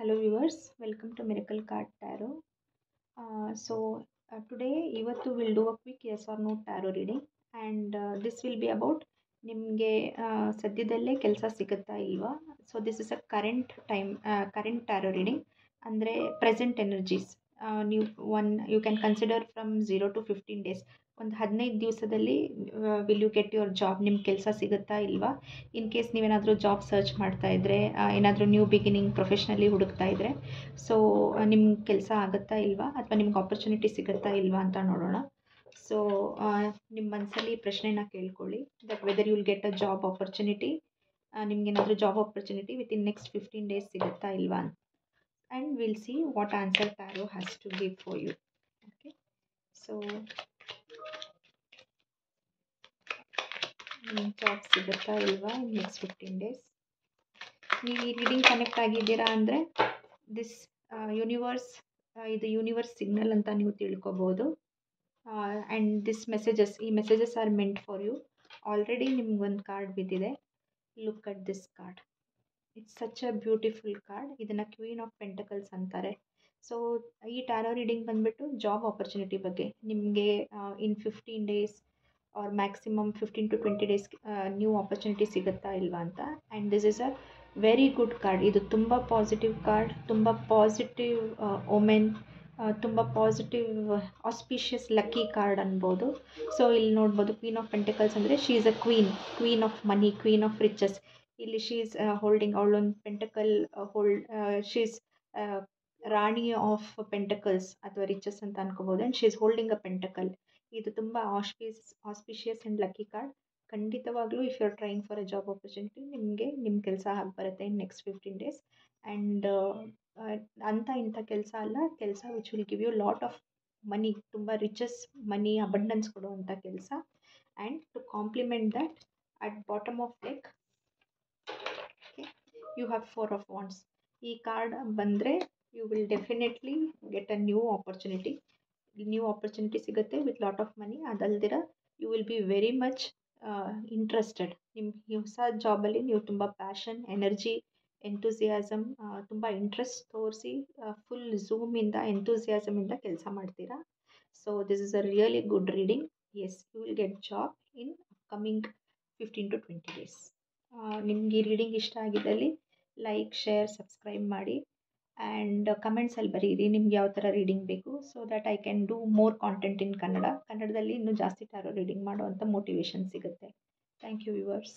Hello viewers, welcome to Miracle Card Tarot. Today ಇವತ್ತು we'll do a quick yes or no tarot reading and this will be about ನಿಮಗೆ ಸದ್ಯದಲ್ಲೇ ಕೆಲಸ ಸಿಗುತ್ತಾ ಇಲ್ವಾ. So this is a current tarot reading ಅಂದರೆ present energies. ನೀವು you can consider from 0 to 15 days. ಒಂದು 15 ದಿವಸದಲ್ಲಿ will you get your job, ನಿಮ್ಮ ಕೆಲಸ ಸಿಗುತ್ತಾ ಇಲ್ವಾ. ಇನ್ ಕೇಸ್ ನೀವೇನಾದರೂ ಜಾಬ್ ಸರ್ಚ್ ಮಾಡ್ತಾ ಇದ್ದರೆ, ಏನಾದರೂ ನ್ಯೂ ಬಿಗಿನಿಂಗ್ ಪ್ರೊಫೆಷ್ನಲಿ ಹುಡುಕ್ತಾ ಇದ್ದರೆ, ಸೊ ನಿಮ್ಮ ಕೆಲಸ ಆಗುತ್ತಾ ಇಲ್ವಾ ಅಥವಾ ನಿಮ್ಗೆ ಆಪರ್ಚುನಿಟಿ ಸಿಗುತ್ತಾ ಇಲ್ವಾ ಅಂತ ನೋಡೋಣ. ಸೊ ನಿಮ್ಮ ಮನಸ್ಸಲ್ಲಿ ಪ್ರಶ್ನೆನ ಕೇಳ್ಕೊಳ್ಳಿ, that whether you will get a job opportunity, ನಿಮ್ಗೇನಾದರೂ job opportunity within next 15 days ಸಿಗುತ್ತಾ ಇಲ್ವಾ. And will see what answer tarot has to give for you. Okay, so job ಸಿಗುತ್ತಾ ಇಲ್ವಾ ಇನ್ ನೆಕ್ಸ್ಟ್ 15 ಡೇಸ್. ನೀವು ಈ ರೀಡಿಂಗ್ ಕನೆಕ್ಟ್ ಆಗಿದ್ದೀರಾ ಅಂದರೆ this universe, ಇದು ಯೂನಿವರ್ಸ್ ಸಿಗ್ನಲ್ ಅಂತ ನೀವು ತಿಳ್ಕೊಬೋದು. ಆ್ಯಂಡ್ ದಿಸ್ ಈ messages are meant for you. Already ನಿಮ್ಗೊಂದು ಕಾರ್ಡ್ ಬಿದ್ದಿದೆ. Look at this card. It's such a beautiful card. ಇದನ್ನು ಕ್ವೀನ್ ಆಫ್ ಪೆಂಟಕಲ್ಸ್ ಅಂತಾರೆ. ಸೊ ಈ ಟ್ಯಾರೋ ರೀಡಿಂಗ್ ಬಂದುಬಿಟ್ಟು ಜಾಬ್ ಆಪರ್ಚುನಿಟಿ ಬಗ್ಗೆ. ನಿಮಗೆ in 15 days or maximum 15 to 20 days new opportunity ಸಿಗುತ್ತಾ ಇಲ್ವಾ ಅಂತ. And this is a very good card. ಇದು ತುಂಬ ಪಾಸಿಟಿವ್ ಕಾರ್ಡ್, ತುಂಬ ಪಾಸಿಟಿವ್ ಓಮೆನ್, ತುಂಬ ಪಾಸಿಟಿವ್ ಆಸ್ಪಿಷಿಯಸ್ ಲಕ್ಕಿ ಕಾರ್ಡ್ ಅನ್ಬೋದು. ಸೊ ಇಲ್ಲಿ ನೋಡ್ಬೋದು ಕ್ವೀನ್ ಆಫ್ ಪೆಂಟಕಲ್ಸ್ ಅಂದರೆ she is a queen of money, queen of riches. ಇಲ್ಲಿ ಶಿ ಈಸ್ ಹೋಲ್ಡಿಂಗ್, ಅವಳೊಂದು ಪೆಂಟಕಲ್ ಶಿ ಈಸ್ ರಾಣಿ ಆಫ್ ಪೆಂಟಕಲ್ಸ್ ಅಥವಾ ರಿಚಸ್ ಅಂತ ಅನ್ಕೋಬೋದು. And she is holding a pentacle. ಇದು ತುಂಬ ಆಸ್ಪಿಷಿಯಸ್ ಆ್ಯಂಡ್ ಲಕ್ಕಿ ಕಾರ್ಡ್. ಖಂಡಿತವಾಗ್ಲೂ if you are trying for a job opportunity, ನಿಮ್ಮ ಕೆಲಸ ಆಗಿ ಬರುತ್ತೆ ಇನ್ ನೆಕ್ಸ್ಟ್ 15 ಡೇಸ್. ಆ್ಯಂಡ್ ಇಂಥ ಕೆಲಸ ಅಲ್ಲ, ಕೆಲಸ which will give you lot of money, ತುಂಬ ರಿಚಸ್, ಮನಿ ಅಬಂಡೆನ್ಸ್ ಕೊಡುವಂಥ ಕೆಲಸ. And to compliment that, at bottom of deck you have 4 of wands. ಈ ಕಾರ್ಡ್ ಬಂದರೆ you will definitely get a new opportunity ಸಿಗುತ್ತೆ ವಿತ್ ಲಾಟ್ ಆಫ್ ಮನಿ. ಅದಲ್ದಿರ you will be very much interested. ನಿಮ್ಮ ಹೊಸ ಜಾಬಲ್ಲಿ ನೀವು ತುಂಬ ಪ್ಯಾಷನ್, ಎನರ್ಜಿ, ಎಂಥೂಸಿಯಾಸಮ್, ತುಂಬ ಇಂಟ್ರೆಸ್ಟ್ ತೋರಿಸಿ ಫುಲ್ ಝೂಮಿಂದ, ಎಂಥೂಸಿಯಾಸಮಿಂದ ಕೆಲಸ ಮಾಡ್ತೀರಾ. So this is a really good reading. Yes, you will get job in coming 15 to 20 days. ನಿಮ್ಗೆ ಈ ರೀಡಿಂಗ್ ಇಷ್ಟ ಆಗಿದ್ದಲ್ಲಿ ಲೈಕ್, ಶೇರ್, ಸಬ್ಸ್ಕ್ರೈಬ್ ಮಾಡಿ. ಆ್ಯಂಡ್ ಕಮೆಂಟ್ಸಲ್ಲಿ ಬರೀರಿ ನಿಮ್ಗೆ ಯಾವ ಥರ ರೀಡಿಂಗ್ ಬೇಕು, so that I can do more content in ಕನ್ನಡದಲ್ಲಿ ಇನ್ನೂ ಜಾಸ್ತಿ ಟ್ಯಾರೋ ರೀಡಿಂಗ್ ಮಾಡುವಂಥ ಮೋಟಿವೇಶನ್ ಸಿಗುತ್ತೆ. Thank you viewers.